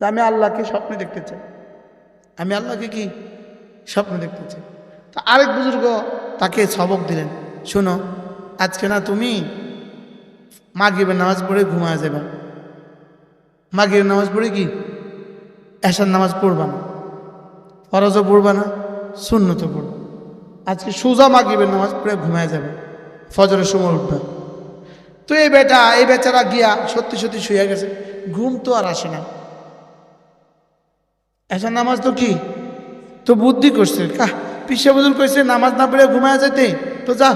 তা আমি আল্লাহকে স্বপ্নে দেখতে চাই, আমি আল্লাহকে কি স্বপ্নে দেখতে চাই। তা আরেক বুজুর্গ তাকে সবক দিলেন, শোনো আজকে না তুমি মাগরিবের নামাজ পড়ে ঘুমায় যাবে, মাগরিবের নামাজ পড়ে কি এশার নামাজ পড়বা না, ফরজও পড়বা না, সুন্নতও পড়বা, আজকে সোজা মাগরিবের নামাজ পড়ে ঘুমায় যাবে, ফজরের সময় উঠবে। তো এই বেচারা গিয়া সত্যি সত্যি শুয়ে গেছে, ঘুম তো আর আসে না, এশার নামাজ তো কি তো বুদ্ধি করছে, পিসে বুজুর কইছে নামাজ না পড়ে ঘুমায় যেতে, তো যা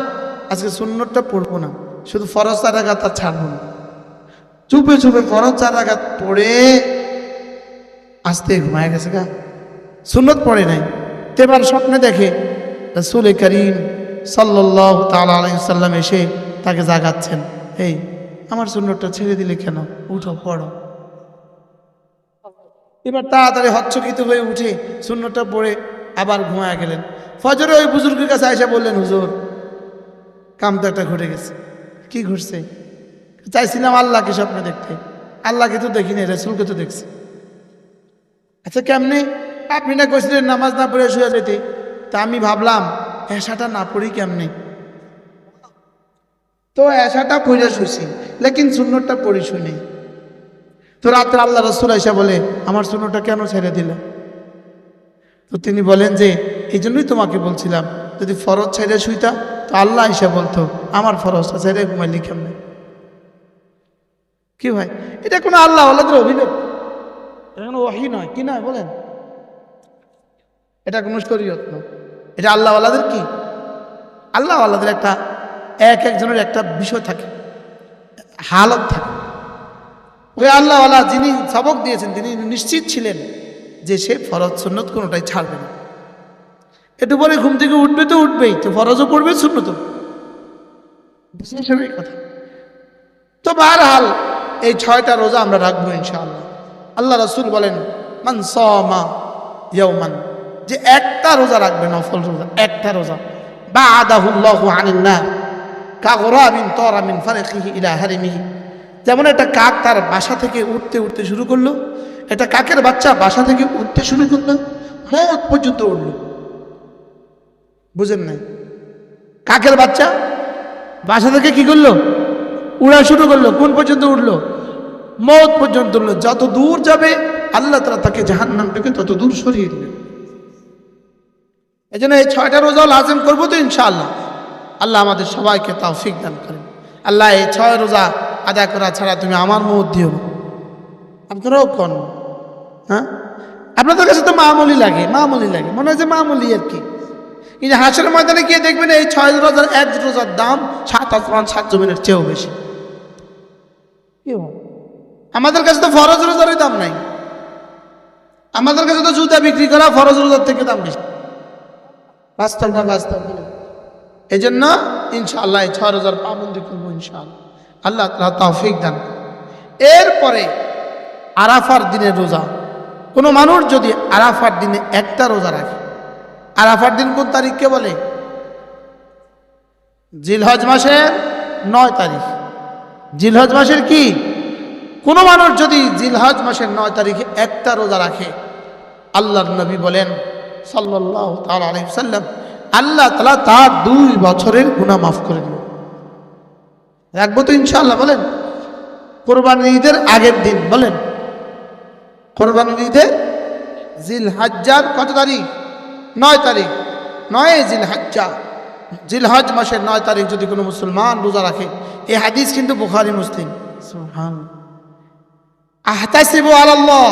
আজকে সুন্নতটা পড়বো না, শুধু ফরজ 4 রাকাত আর ছাড়বো না। চুপে চুপে ফরজ 4 রাকাত পড়ে আস্তে ঘুমায় গেছে, সুন্নত পড়ে নাই। তো এবার স্বপ্নে দেখে রাসূল করিম সাল্লাল্লাহু তাআলা আলাইহি ওয়াসাল্লাম এসে তাকে জাগাচ্ছেন, এই আমার সুন্নতটা ছেড়ে দিলে কেন, উঠো পড়ো। এবার তাড়াতাড়ি হচ্ছকিত হয়ে উঠে সুন্নতটা পড়ে আবার ঘুমায় গেলেন। ফজরে ওই বুজুর্গের কাছে আয়েশা বললেন, হুজুর কাম তো একটা ঘটে গেছে। কি ঘটছে? চাইছিলাম আল্লাহকে স্বপ্নে দেখতে, আল্লাহকে তো দেখিনি, রাসূলকে তো দেখছি। আচ্ছা কেমনে? আপনি না কইছিলেন নামাজ না পড়ে শুয়ে যেতে, তা আমি ভাবলাম এশাটা না পড়ি কেমনে, তো এশাটা পড়ে শুছি, লেকিন সুন্নতটা পড়ি শুনি। তো রাত্রে আল্লাহ রাসূল আয়েশা বলে, আমার সুন্নতটা কেন ছেড়ে দিলে? তো তিনি বলেন যে এই জন্যই তোমাকে বলছিলাম, যদি ফরজ ছেড়ে শুইতা তো আল্লাহ এসে বলতো আমার ফরজটা ছেড়ে ঘুমাইলি কেমনে। কি ভাই, এটা কোনো আল্লাহ আল্লাহদের অভিযোগ, এটা কোনো ওহী নয়, কি নয় বলেন, এটা কোনো শরীয়ত নয়, এটা আল্লাহ আল্লাহদের কি, আল্লাহ আল্লাহদের একটা একজনের একটা বিষয় থাকে, হালত থাকে। ওই আল্লাহ আল্লাহ যিনি সবক দিয়েছেন তিনি নিশ্চিত ছিলেন যে সে ফরজ সুন্নত কোনোটাই ছাড়বে না। একটু পরে ঘুম থেকে উঠবে তো উঠবেই, তো ফরজও পড়বে সুন্নতও, বুঝলেন কথা। তো বারহাল এই 6টা রোজা আমরা রাখবো ইনশাআল্লাহ। আল্লাহ রাসূল বলেন, মান সামা ইয়াওমান, যে একটা রোজা রাখবে, নফল রোজা, একটা রোজা, বা'আদাহুল্লাহু আনিন নার কাগরাবিন তারা মিন ফারখিহি ইলা হারিমিহি, যেমন একটা কাক তার বাসা থেকে উঠতে উঠতে শুরু করলো, একটা কাকের বাচ্চা বাসা থেকে উঠতে শুরু করলো, মওত পর্যন্ত উঠলো। বুঝেন নাই? কাকের বাচ্চা বাসা থেকে কি করলো, উড়া শুরু করলো, কোন পর্যন্ত উঠলো, মওত পর্যন্ত উঠলো। যত দূর যাবে আল্লাহ তাআলা তাকে জাহান্নাম থেকে তত দূর সরিয়ে দিবেন। এই জন্য এই 6টা রোজা লাজিম করবো তো ইনশাআল্লাহ। আল্লাহ আমাদের সবাইকে তৌফিক দান করেন। আল্লাহ এই 6 রোজা আদায় করা ছাড়া তুমি আমার মুখ দিও না, আপনারাও কোন, হ্যাঁ আপনাদের কাছে তো মামুলি লাগে, মনে হয় যে মামুলি আর কি, কিন্তু হাসরের ময়দানে গিয়ে দেখবেন এই 6 রোজার এক রোজার দাম 7 আসমান 7 জমিনের চেয়েও বেশি। কি আমাদের কাছে তো ফরজ রোজারই দাম নাই, আমাদের কাছে তো জুতা বিক্রি করা ফরজ রোজার থেকে দাম বেশি। বাস্তব না বাস্তব? এই জন্য ইনশাআল্লাহ এই 6 রোজার পাবন্দি করবো ইনশাআল্লাহ, আল্লাহ তাআলা তৌফিক দান। এরপরে আরাফার দিনের রোজা, কোনো মানুষ যদি আরাফার দিনে একটা রোজা রাখে, আরাফার দিন কোন তারিখকে বলে? জিলহজ মাসের 9 তারিখ। জিলহজ মাসের কি? কোনো মানুষ যদি জিলহজ মাসের 9 তারিখে একটা রোজা রাখে, আল্লাহর নবী বলেন সাল্লাল্লাহু তাআলা আলাইহি ওয়াসাল্লাম, আল্লাহ তাআলা তার 2 বছরের গুনাহ মাফ করে দিবেন। রাখবো তো ইনশাআল্লাহ বলেন? কোরবানির ঈদের আগের দিন বলেন, কোরবানির ঈদের জিলহজ্জার কত তারিখ? 9 তারিখ, 9 জিলহজ্জা, জিলহজ মাসের 9 তারিখ যদি কোনো মুসলমান রোজা রাখে, এই হাদিস কিন্তু বুখারী মুসলিম। সুবহানাল্লাহ। আহতাসিবু আলাল্লাহ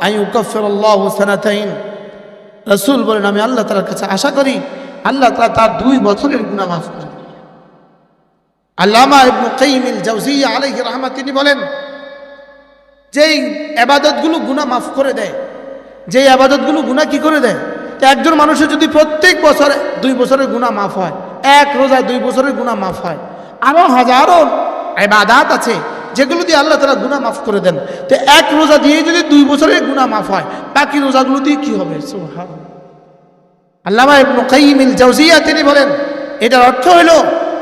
আন ইউকাফফিরাল্লাহু সানাতাইন, রাসূল বলেন আমি আল্লাহ তাআলার কাছে আশা করি আল্লাহ তাআলা তার 2 বছরের গুনাহ মাফ করে দেবেন। আল্লামা ইবনে কাইয়িম আল জাওজিয়্যা আলাইহি রাহমাত তিনি বলেন, যেই ইবাদতগুলো গুনাহ মাফ করে দেয়, যেই ইবাদতগুলো গুনাহ কি করে দেয়, একজন মানুষের যদি প্রত্যেক বছরে 2 বছরের গুনাহ মাফ হয়, এক রোজায় 2 বছরের গুনাহ মাফ হয়, আরো হাজারো ইবাদত আছে যেগুলো দিয়ে আল্লাহ তাআলা গুনাহ মাফ করে দেন। তো এক রোজা দিয়ে যদি 2 বছরের গুনাহ মাফ হয়, বাকি রোজাগুলো দিয়ে কি হবে? সুবহানাল্লাহ। আল্লামা ইবনে কাইয়িম আল জাওজিয়্যা তিনি বলেন, এটার অর্থ হলো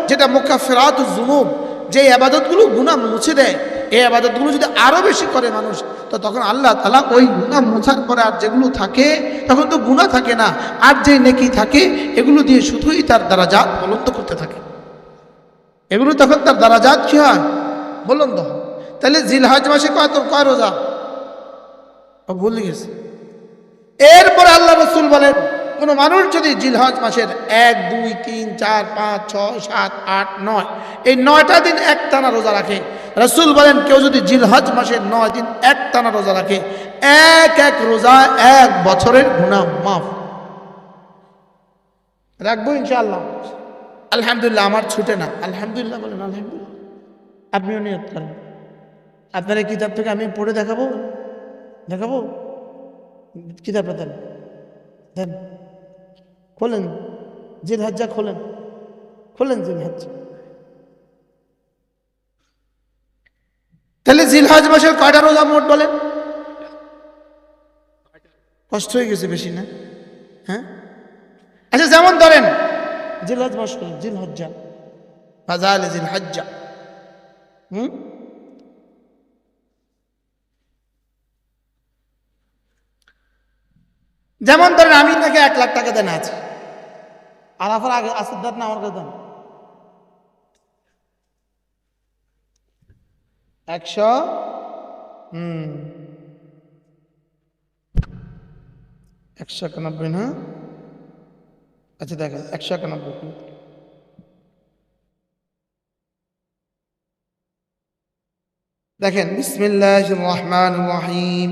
যেটা মুকাফফিরাতুজ যুনুব, যে ইবাদতগুলো গুনাহ মুছে দেয়, এই ইবাদতগুলো যদি আরো বেশি করে মানুষ, তো তখন আল্লাহ তাআলা ওই গুনাহ মোছার পরে আর যেগুলো থাকে তখন তো গুনাহ থাকে না, আর যে নেকি থাকে এগুলো দিয়ে শুধুই তার দারাজাত বুলন্দ করতে থাকে। এগুলো তখন তার দারাজাত কি হয়? বুলন্দ হয়। তাহলে জিলহজ মাসে কয় রোজা? ভুলে গেছে। এরপরে আল্লাহ রাসূল বলেন, কোন মানুষ যদি জিলহজ মাসের 1, 2, 3, 4, 5, 6, 7, 8, 9 এই 9টা দিন একটানা রোজা রাখে, রাসূল বলেন কেউ যদি জিলহজ মাসের 9 দিন একটানা রোজা রাখে, এক রোজা 1 বছরের গুনাহ মাফ। রাখবো ইনশাআল্লাহ। আলহামদুলিল্লাহ, আমার ছুটে না। আলহামদুলিল্লাহ বলেন, আলহামদুলিল্লাহ। আপনিও নিয়ত করেন। আপনার এই কিতাব থেকে আমি পড়ে দেখাবো কিতাবটা দেন, খোলেন জিলহজ্জা, খোলেন জিলহজ্জা। তাহলে জিলহজ মাসের কয়টা রোজা মোট বলেন? কষ্ট হয়ে গেছে বেশি না? হ্যাঁ, আচ্ছা যেমন ধরেন জিলহজ মাস, জিলহজ্জা, ফাজাইল জিলহজ্জা। যেমন ধরেন আমি নাকি 1 লাখ টাকা দেন আছে, আরাফার আগে আসর দেন না, আমার কাছে দেন 100, 191 না? আচ্ছা দেখেন 191 দেখেন। বিসমিল্লাহির রহমানির রহিম।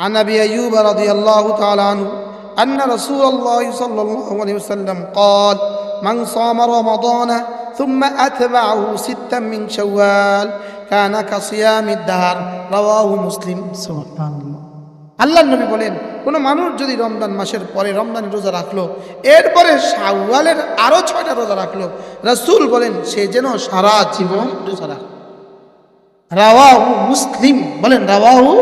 عن أبي أيوب رضي الله تعالى عنه أن رسول الله صلى الله عليه وسلم قال من صام رمضان ثم أتبعه 6 من شوال كان كصيام الدهر رواه مسلم। سبحان الله। আল্লাহর নবী বলেন, কোন মানুষ যদি রমজান মাসের পরে রমজানের রোজা রাখলো, এরপরে শাওয়ালের আরো 6টা রোজা রাখলো, রাসূল বলেন সে যেন সারা জীবন রোজা রাখে। রাওয়াহু মুসলিম। বলেন রাওয়াহু।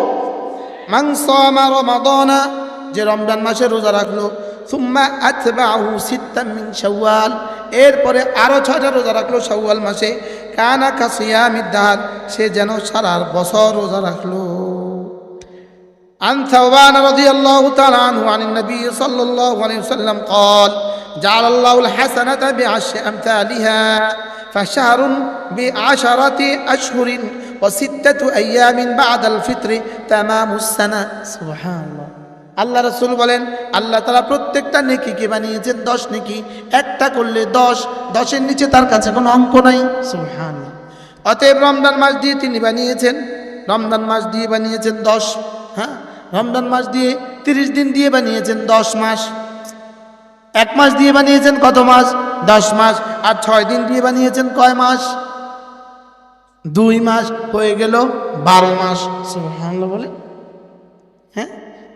মান সামা রমাদানা, যে রমজান মাসে রোজা রাখলো, সুম্মা আতবাহু 6 মিন শাওয়াল, এরপরে আরো 6টা রোজা রাখলো শাওয়াল মাসে, কানা কাসিয়ামিদ দাহর, সে যেন সারা বছর রোজা রাখলো। عن ثوبان رضي الله تعالى عنه عن النبي صلى الله عليه وسلم قال جعل الله الحسنة بعشر أمثالها فشهر ب10 أشهر و6 أيام بعد الفطر تمام السنة। سبحان الله। আল্লাহ রাসূল বলেন, আল্লাহ তাআলা প্রত্যেকটা নেকিকে বানিয়েছেন 10 নেকি, একটা করলে 10, 10-এর নিচে তার কাছে কোনো অঙ্ক নাই। সুবহানাল্লাহ। অতএব রমজান মাস দিয়ে তিনি বানিয়েছেন, রমজান মাস দিয়ে বানিয়েছেন 10, হ্যাঁ, রমজান মাস দিয়ে 30 দিন দিয়ে বানিয়েছেন 10 মাস, 1 মাস দিয়ে বানিয়েছেন কত মাস? 10 মাস। আর 6 দিন দিয়ে বানিয়েছেন কয় মাস? 2 মাস। হয়ে গেল 12 মাস। সুবহানাল্লাহ বলে, হ্যাঁ।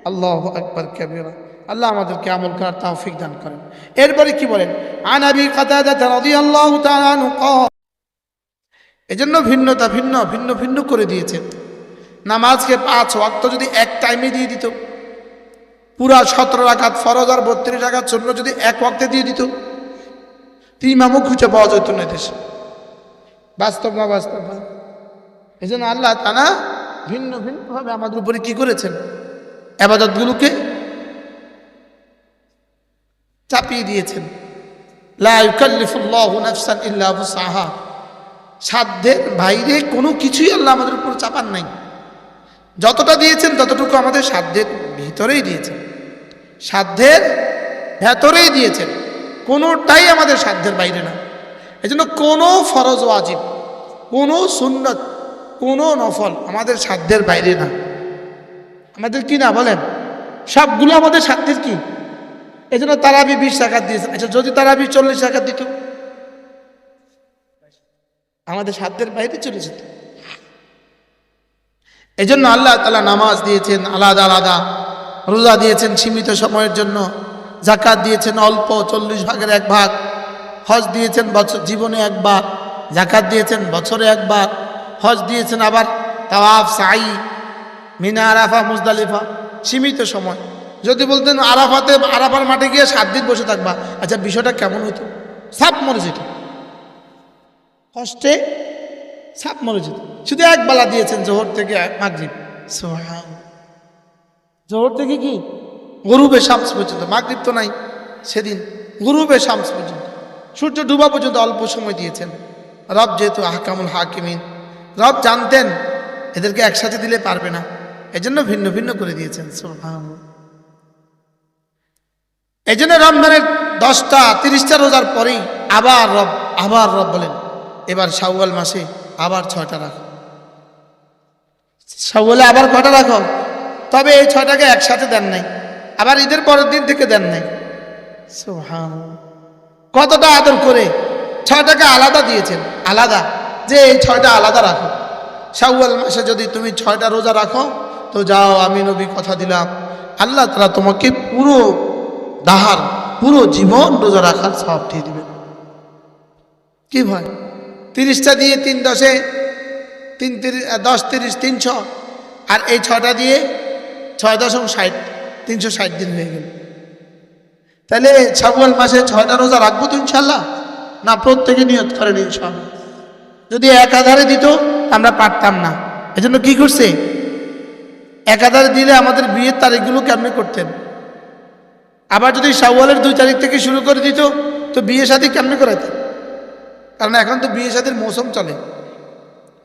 আল্লাহু আকবার কাবীরা। আল্লাহ আমাদেরকে আমল করার তৌফিক দান করেন। এরপরে কি বলেন? আন আবি কাতাদা রাদিয়াল্লাহু তাআলা আনহু ক্বাল, এজন্য ভিন্ন ভিন্ন করে দিয়েছেন। নামাজকে 5 ওয়াক্ত যদি এক টাইমে দিয়ে দিত, পুরা 17 রাকাত ফরজ আর 32 রাকাত সুন্নাত যদি এক ওয়াক্তে দিয়ে দিত, ইমামও খুঁজে পাওয়া যেত না দেশে। বাস্তব না বাস্তব? এই জন্য আল্লাহ তাআলা ভিন্ন ভাবে আমাদের উপরে কি করেছেন? ইবাদতগুলোকে চাপিয়ে দিয়েছেন। লা ইউকাল্লিফুল্লাহু নাফসান ইল্লা বুসআহা, সাধ্যের বাইরে কোনো কিছুই আল্লাহ আমাদের উপর চাপান নাই। যতটা দিয়েছেন ততটুকু আমাদের সাধ্যের ভিতরেই দিয়েছেন, সাধ্যের ভেতরেই দিয়েছেন, কোনোটাই আমাদের সাধ্যের বাইরে না। এই জন্য কোনো ফরজ ওয়াজিব, কোনো সুন্নত, কোনো নফল আমাদের সাধ্যের বাইরে না। আমাদের কি না বলেন? সবগুলো আমাদের সাধ্যের কি। এই জন্য তারাবি 20 রাকাত দিয়েছেন। আচ্ছা যদি তারাবি 40 রাকাত দিত, আমাদের সাধ্যের বাইরে চলে যেত। এই জন্য আল্লাহ তাআলা নামাজ দিয়েছেন আলাদা আলাদা, রোজা দিয়েছেন সীমিত সময়ের জন্য, যাকাত দিয়েছেন অল্প 40 ভাগের 1 ভাগ, হজ দিয়েছেন বছর জীবনে 1 বার, যাকাত দিয়েছেন বছরে 1 বার, হজ দিয়েছেন আবার তাওয়াফ সাই মিনা আরাফা মুজদালিফা সীমিত সময়। যদি বলতেন আরাফার মাঠে গিয়ে 7 দিন বসে থাকবা, আচ্ছা বিষয়টা কেমন হইতো? সাপ মরে যেত, কষ্টে সাপ মরে যেত। শুধু এক বেলা দিয়েছেন জোহর থেকে মাগরিব। সুবহানাল্লাহ। জোহর থেকে কি গরুবে শামস পর্যন্ত, মাগরিব তো নাই সেদিন, গরুবে শামস পর্যন্ত, সূর্য ডুবা পর্যন্ত অল্প সময় দিয়েছেন। রব যেহেতু আহকামুল হাকিমিন, রব জানতেন এদেরকে একসাথে দিলে পারবে না, এজন্য ভিন্ন ভিন্ন করে দিয়েছেন। সুবহানাল্লাহ। এই জন্য রমজানের 10টা 30টা রোজার পরেই আবার রব বলেন এবার শাওয়াল মাসে আবার 6টা রাখো। শাওয়ালে আবার কটা রাখো? তবে এই 6টাকে একসাথে দেন নাই, আবার ঈদের পরের দিন থেকে দেন নাই। সুবহানাল্লাহ। কতটা আদর করে 6টাকে আলাদা দিয়েছেন, আলাদা, যে এই 6টা আলাদা রাখো। শাওয়াল মাসে যদি তুমি 6টা রোজা রাখো তো যাও, আমি নবী কথা দিলাম, আল্লাহ তাআলা তোমাকে পুরো জীবন রোজা রাখার সওয়াব দিয়ে দিবেন। কি ভয়? 30টা দিয়ে 3 10 10 30 300, আর এই 6টা দিয়ে 6 দশম 60, 360 দিন হয়ে গেল। তাহলে শাওয়াল মাসে 6টা রোজা রাখবো তো ইনশাল্লাহ? না, প্রত্যেকে নিয়ত করেন ইনশাল্লাহ। যদি একাধারে দিত আমরা পারতাম না, এজন্য কি করছে, একাধারে দিলে আমাদের বিয়ের তারিখগুলো কেমনে করতেন। আবার যদি শাওয়ালের 2 তারিখ থেকে শুরু করে দিত তো বিয়ে শাদী কেমনে করাইতেন? কারণ এখন তো বিয়ে শাদীর মৌসুম চলে,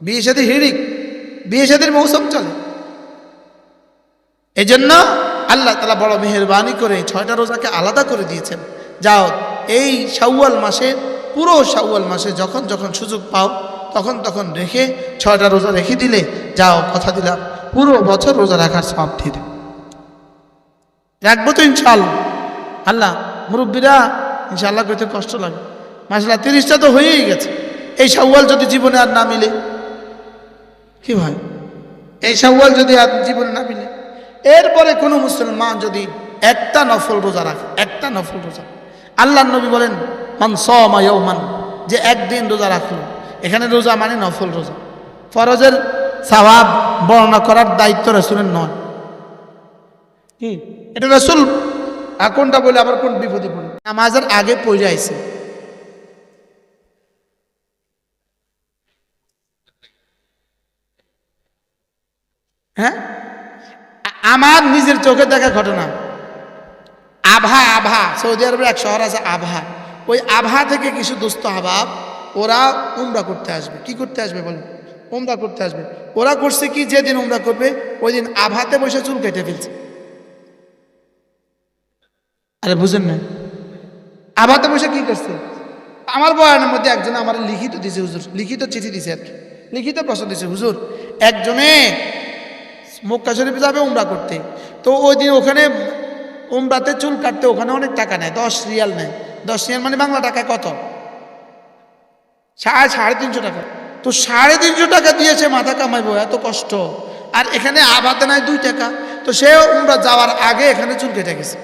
বিয়ে শাদী হিড়িক, বিয়ে শাদীর মৌসুম চলে। এই জন্য আল্লাহ তাআলা বড় মেহেরবানি করে 6টা রোজাকে আলাদা করে দিয়েছেন। যাও, এই শাওয়াল মাসে, পুরো শাওয়াল মাসে যখন যখন সুযোগ পাও তখন রেখে 6টা রোজা রেখে দিলে, যাও কথা দিলাম পুরো বছর রোজা রাখার সওয়াব দিয়ে দেব। রাখবো তো ইনশাআল্লাহ? আল্লাহ, মুরব্বীরা ইনশাআল্লাহ করতে কষ্ট লাগে। মাশাআল্লাহ 30টা তো হয়েই গেছে। এই শাওয়াল যদি জীবনে আর না মিলে, কি ভাই, এই শাওয়াল যদি আর জীবনে না মিলে, এরপরে কোনো মুসলমান যদি একটা নফল রোজা রাখে, একটা নফল রোজা, আল্লাহর নবী বলেন মান সামা ইয়াওমান, যে একদিন রোজা রাখলো। এখানে রোজা মানে নফল রোজা, ফরজের সওয়াব বর্ণনা করার দায়িত্ব রাসূলের নয়। কি এটা রাসূল কোনটা বলে আবার কোন বিপদে পড়ে, নামাজের আগে পড়ে আইছে। হ্যাঁ, আমার নিজের চোখে দেখা ঘটনা। আভা সৌদি আরবের এক শহর আছে আভা, ওই আভা থেকে কিছু দোস্ত আহবাব ওরা উমরা করতে আসবে। কি করতে আসবে বলেন? উমরা করতে আসবে। ওরা করছে কি, যেদিন উমরা করবে ওই দিন আভাতে বসে চুল কেটে ফেলছে। আরে বুঝেন না, আভাতে বসে কি করছে? আমার বয়ানের মধ্যে একজন আমার লিখিত দিছে, হুজুর লিখিত চিঠি দিছে, আর কি লিখিত প্রশ্ন দিছে, হুজুর একজনে মক্কা শরীফে যাবে উমরা করতে, তো ওই দিন ওখানে উমরাতে চুল কাটতে ওখানে অনেক টাকা নেয়, 10 রিয়াল নেয়। 10 রিয়াল মানে বাংলা টাকায় কত? 350 টাকা। তো 350 টাকা দিয়েছে, মাথা কামাইবো, এত কষ্ট, আর এখানে আবাতে নাই 2 টাকা। তো সে উমরা যাওয়ার আগে এখানে চুল কেটে গেছে।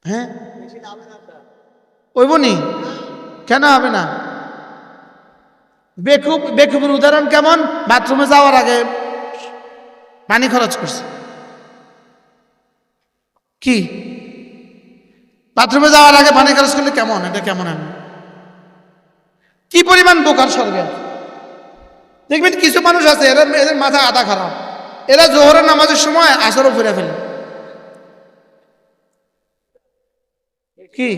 হ্যাঁ, ওইবনি কেন হবে না? বেকুবের উদাহরণ কেমন? বাথরুমে যাওয়ার আগে পানি খরচ করছে। কি বাথরুমে যাওয়ার আগে পানি খরচ করলে কেমন? এটা কেমন? কি পরিমাণ বোকার স্বর্গে দেখবেন কিছু মানুষ আছে, এদের মাথা আধা খারাপ, এরা জোহরের নামাজের সময় আসরও ফিরে ফেলে। কি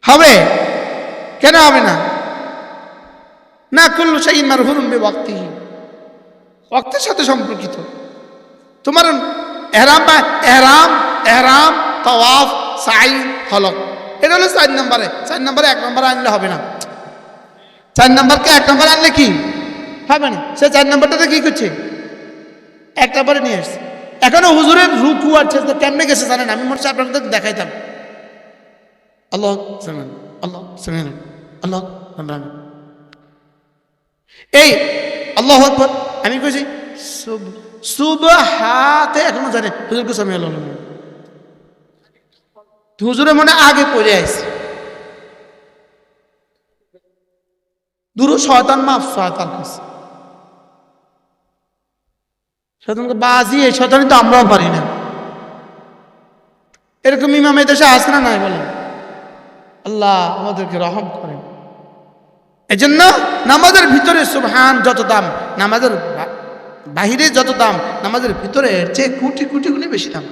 হবে? কেন হবে না? না, কুল্লু শাইইন মারহুনুন বিওয়াক্তিহি, ওয়াক্তের সাথে সম্পর্কিত। তোমার এহরাম তাওয়াফ সাই হলক, এটা হলো 4 নম্বরে। 4 নম্বরে 1 নম্বরে আনলে হবে না। 4 নম্বরকে 1 নম্বরে আনলে কি হবে না? সে 4 নম্বরটাতে কি করছে? 1 নম্বরে নিয়ে আসছে। এখনো হুজুরের রুকু আর সেজদা কেমনে গেছে জানেন? আমি মনে হচ্ছে আপনাদের দেখাইতাম। আল্লাহ সামিন, আল্লাহ সামিন, আল্লাহ সামিন, এই আল্লাহু আকবার। আমি কইছি সুবহাতে, এখনো জানে হুজুরকে সামি আল্লাহ, হুজুরে মনে আগে পড়ে আইছে। দূর শয়তান মাফ, শয়তান কাছে শয়তানকে বাজি, এই শয়তানি তো আমরাও পারি না। এরকম ইমাম এই দেশে আসে না নাই? বলেন আল্লাহ আমাদেরকে রহম করেন। এজন্য নামাজের ভিতরে সুবহান যত দাম, নামাজের বাহিরে যত দাম, নামাজের ভিতরে এর চেয়ে কোটি কোটি গুণে বেশি দাম।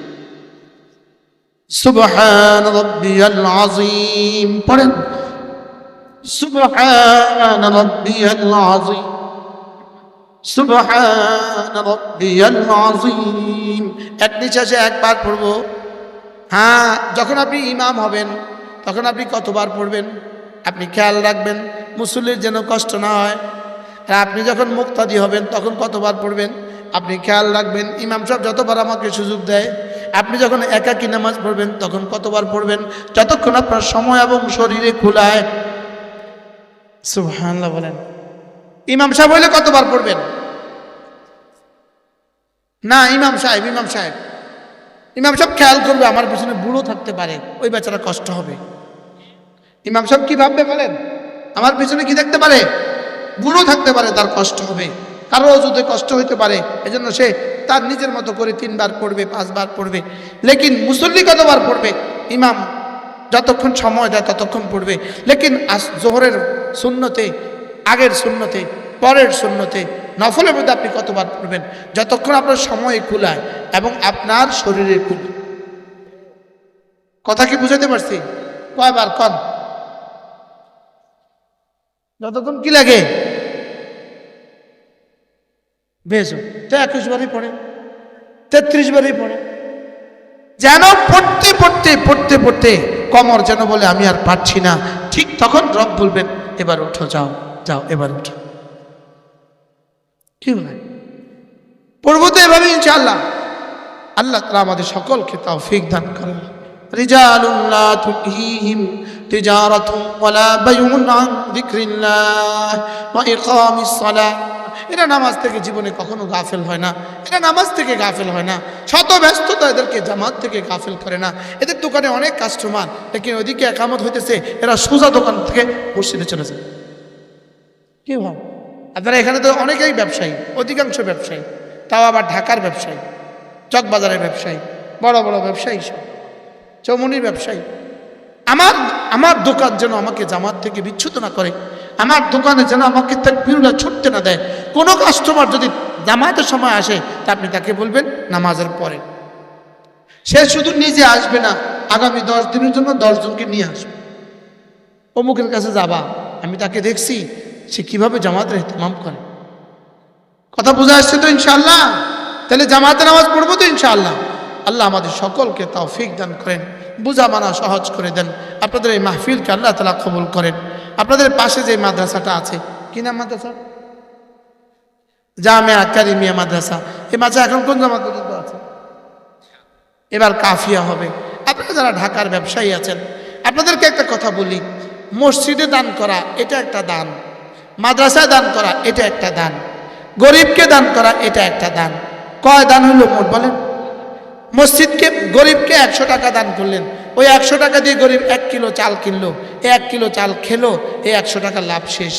সুবহান রাব্বিয়াল আযীম পড়েন, সুবহান রাব্বিয়াল আযীম, সুবহান রাব্বিয়াল আযীম। এক নিঃশ্বাসে একবার পড়বো। হ্যাঁ, যখন আপনি ইমাম হবেন তখন আপনি কতবার পড়বেন আপনি খেয়াল রাখবেন, মুসল্লির যেন কষ্ট না হয়। আর আপনি যখন মুক্তাদি হবেন তখন কতবার পড়বেন আপনি খেয়াল রাখবেন। ইমাম সাহেব যতবার আমাকে সুযোগ দেয়, আপনি যখন একাকী নামাজ পড়বেন তখন কতবার পড়বেন, যতক্ষণ আপনার সময় এবং শরীরে খোলায়। সুবহানাল্লাহ বলেন। ইমাম সাহেব হইলে কতবার পড়বেন? না, ইমাম সাহেব খেয়াল করবে আমার পিছনে বুড়ো থাকতে পারে, ওই বেচারা কষ্ট হবে। ইমাম সাহেব কি ভাববে বলেন? আমার পিছনে কি দেখতে পারে? বুড়ো থাকতে পারে, তার কষ্ট হবে, কারো অযুতে কষ্ট হইতে পারে। এজন্য সে তার নিজের মতো করে 3 বার পড়বে, 5 বার পড়বে। লেকিন মুসল্লি কতবার পড়বে? ইমাম যতক্ষণ সময় দেয় ততক্ষণ পড়বে। লেকিন জোহরের সুন্নতে, আগের সুন্নতে, পরের সুন্নতে, নফলের মধ্যে আপনি কতবার পড়বেন? যতক্ষণ আপনার সময় কুলায় এবং আপনার শরীরে কুলায়। কথা কি বুঝাতে পারছি? কয়বার কন? যতক্ষণ কি লাগে? বেশ, তো 21 বারই পড়ে, 33 বারই পড়ে, যেন পড়তে পড়তে পড়তে পড়তে কমর যেন বলে আমি আর পারছি না। ঠিক তখন রব বলবেন এবার উঠো, যাও যাও, এবার উঠো। কি বলে পড়বো তো এভাবে ইনশাআল্লাহ। আল্লাহ তাআলা আমাদের সকলকে তৌফিক দান করেন। রিজালুন লা তুলহিহিম তিজারাতুন ওয়ালা বাইউন আন যিকরিল্লাহ ওয়া ইকামিস সালাহ। এরা নামাজ থেকে জীবনে কখনো গাফেল হয় না, এরা নামাজ থেকে গাফেল হয় না। শত ব্যস্ততা এদেরকে জামাত থেকে গাফেল করে না। এদের দোকানে অনেক কাস্টমার, লেকিন ওইদিকে একামত হইতেছে, এরা সোজা দোকান থেকে মসজিদে চলে যায়। কি ভাব? আপনারা এখানে তো অনেকেই ব্যবসায়ী, অধিকাংশ ব্যবসায়ী, তাও আবার ঢাকার ব্যবসায়ী, চকবাজারের ব্যবসায়ী, বড় বড় ব্যবসায়ী, সব চৌমুনির ব্যবসায়ী। আমার দোকান যেন আমাকে জামাত থেকে বিচ্যুত না করে, আমার দোকানে যেন আমাকে তাকবীরুল্লাহ ছুটতে না দেয়। কোনো কাস্টমার যদি জামাতের সময় আসে তা আপনি তাকে বলবেন নামাজের পরে। সে শুধু নিজে আসবে না, আগামী 10 দিনের জন্য 10 জনকে নিয়ে আসবে। অমুকের কাছে যাবা, আমি তাকে দেখছি সে কিভাবে জামাতের ইহতিমাম করে। কথা বোঝা আসছে তো ইনশাআল্লাহ? তাহলে জামাতে নামাজ পড়বো তো ইনশাআল্লাহ। আল্লাহ আমাদের সকলকে তৌফিক দান করেন, বুঝা মানা সহজ করে দেন। আপনাদের এই মাহফিলকে আল্লাহ তাআলা কবুল করেন। আপনাদের পাশে যে মাদ্রাসাটা আছে, কি নাম মাদ্রাসা? জামিয়া কারিমিয়া মাদ্রাসা। এই মাদ্রাসা এখন কোন জামাত পর্যন্ত আছে? এবার কাফিয়া হবে। আপনারা যারা ঢাকার ব্যবসায়ী আছেন, আপনাদেরকে একটা কথা বলি, মসজিদে দান করা এটা একটা দান, মাদ্রাসায় দান করা এটা একটা দান, গরিবকে দান করা এটা একটা দান। কয় দান হইল মোট বলেন? মসজিদকে, গরিবকে 100 টাকা দান করলেন, ওই 100 টাকা দিয়ে গরিব 1 কিলো চাল কিনলো, এই 1 কিলো চাল খেলো, এই 100 টাকা লাভ শেষ।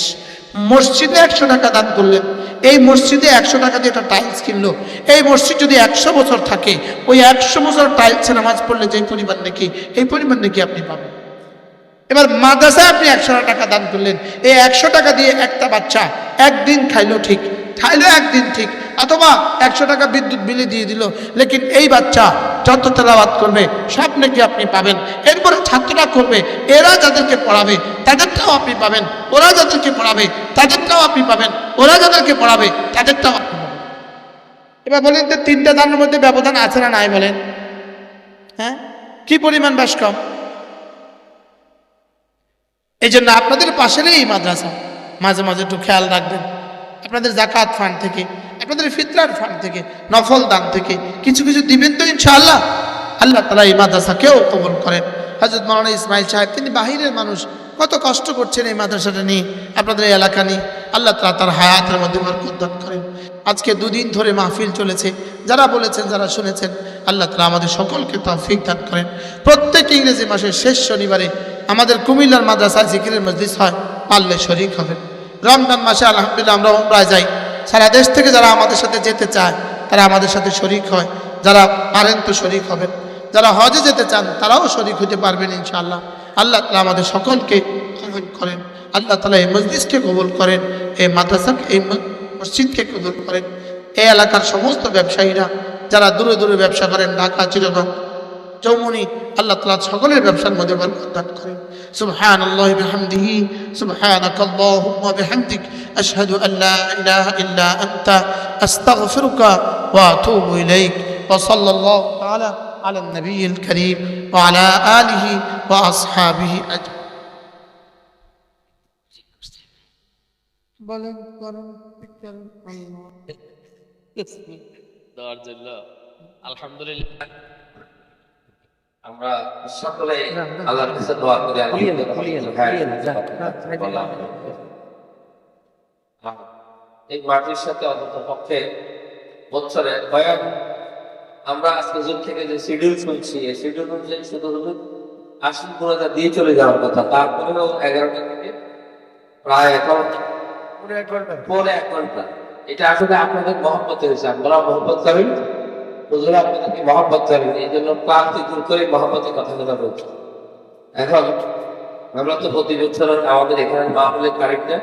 মসজিদে 100 টাকা দান করলেন, এই মসজিদে 100 টাকা দিয়ে একটা টাইলস কিনলো। এই মসজিদ যদি 100 বছর থাকে, ওই 100 বছর টাইলসে নামাজ পড়লে যে পরিমাণ নাকি, এই পরিমাণ নাকি আপনি পাবেন। এবার মাদ্রাসায় আপনি 100 টাকা দান করলেন, এই 100 টাকা দিয়ে একটা বাচ্চা একদিন খাইলো, ঠিক খাইলো একদিন ঠিক, অথবা 100 টাকা বিদ্যুৎ বিলে দিয়ে দিল, লেকিন এই বাচ্চা যত তেলাওয়াত করবে সব নাকি আপনি পাবেন। এরপরে ছাত্ররা করবে, এরা যাদেরকে পড়াবে তাদেরটাও আপনি পাবেন, ওরা যাদেরকে পড়াবে তাদেরটাও আপনি পাবেন, ওরা যাদেরকে পড়াবে তাদেরটাও আপনি পাবেন। এবার বলেন তো 3টা দানের মধ্যে ব্যবধান আছে না নাই বলেন? হ্যাঁ, কি পরিমাণ বেশ কম? এই জন্য আপনাদের পাশের এই মাদ্রাসা মাঝে মাঝে একটু খেয়াল রাখবেন। আপনাদের যাকাত ফান্ড থেকে, আপনাদের ফিতরার ফান্ড থেকে, নফল দান থেকে কিছু কিছু দিবেন তো ইনশাআল্লাহ। আল্লাহ তাআলা এই মাদ্রাসাকেও কবুল করেন। হযরত মাওলানা ইসমাইল সাহেব, তিনি বাহিরের মানুষ, কত কষ্ট করছেন এই মাদ্রাসাটা নিয়ে, আপনাদের এই এলাকা নিয়ে। আল্লাহ তাআলা তার হায়াতের মধ্যে বরকত দান করেন। আজকে 2 দিন ধরে মাহফিল চলেছে, যারা বলেছেন, যারা শুনেছেন, আল্লাহ তাআলা আমাদের সকলকে তৌফিক দান করেন। প্রত্যেক ইংরেজি মাসের শেষ শনিবারে আমাদের কুমিল্লার মাদ্রাসায় জিকিরের মজলিস হয়, পারলে শরীক হবেন। রমজান মাসে আলহামদুলিল্লাহ আমরা উমরায় যাই, সারা দেশ থেকে যারা আমাদের সাথে যেতে চায় তারা আমাদের সাথে শরীক হয়। যারা পারেন তো শরীক হবেন, যারা হজে যেতে চান তারাও শরীক হতে পারবেন ইনশাআল্লাহ। আল্লাহ তাআলা আমাদের সকলকে কবুল করেন। আল্লাহ তাআলা এই মজলিসকে কবুল করেন, এই মাদ্রাসাকে, এই মসজিদকে কবুল করেন। এই এলাকার সমস্ত ব্যবসায়ীরা যারা দূরে দূরে ব্যবসা করেন, ঢাকা, চিটাগং, যমুনি, আল্লাহ তাআলা সকলের ব্যবসার মধ্যে বরকত দান করেন। সুবহানাল্লাহি বিহামদিহি, সুবহানাকাল্লাহুম্মা বিহামদিক, আশহাদু আল লা ইলাহা ইল্লা আনতা, আস্তাগফিরুকা ওয়া আতুবু ইলাইক। ওয়া সাল্লাল্লাহু তাআলা আলা নবিয়িল কারীম ওয়া আলা আলিহি ওয়া আসহাবিহি আজমাইন। বলেন করেন দেওয়ার জন্য আলহামদুলিল্লাহ আমরা সকলে আল্লাহর কাছে দোয়া করি। এই মাটির সাথে অন্তত পক্ষে বছরে কয়েক আমরা আজকে জুন থেকে যে শিডিউল শুনছি, এই শিডিউল অনুযায়ী শুধু আসল পুরোটা দিয়ে চলে যাওয়ার কথা, তারপরেও 11টা থেকে প্রায় এখন পৌনে 1 ঘন্টা। এটা আসলে আপনাদের মহব্বত হয়েছে, আপনারা মহব্বত করেন, হুজুরা আপনাদেরকে মহব্বত করেন, এই জন্য ক্লান্তি দূর করে মহব্বতের কথাগুলো বলছি। এখন আমরা তো প্রতি বছর আমাদের এখানে মাহফিলের তারিখটা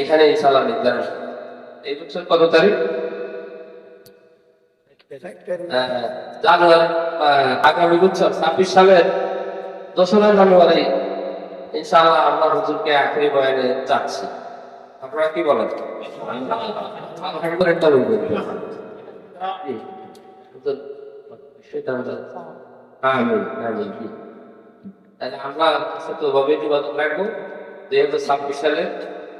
এখানে ইনশাআল্লাহ নির্ধারণ। এই বছর কত তারিখ? জানুয়ারি, আগামী বছর 26 সালের 2রা জানুয়ারি ইনশাআল্লাহ আমরা হুজুরকে আখেরি বয়ানে যাচ্ছি। আপনারা কি বলেন? আমরা ভাবে যোগাযোগ রাখবো 2026 সালে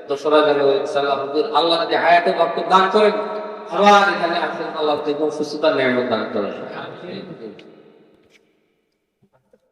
2রা জানুয়ারি ইনশাআল্লাহ হুজুর আল্লাহ যদি হায়াতে বরকত দান করেন, আবার এখানে আসেন, আল্লাহ সুস্থতা নিয়ামত দান করেন।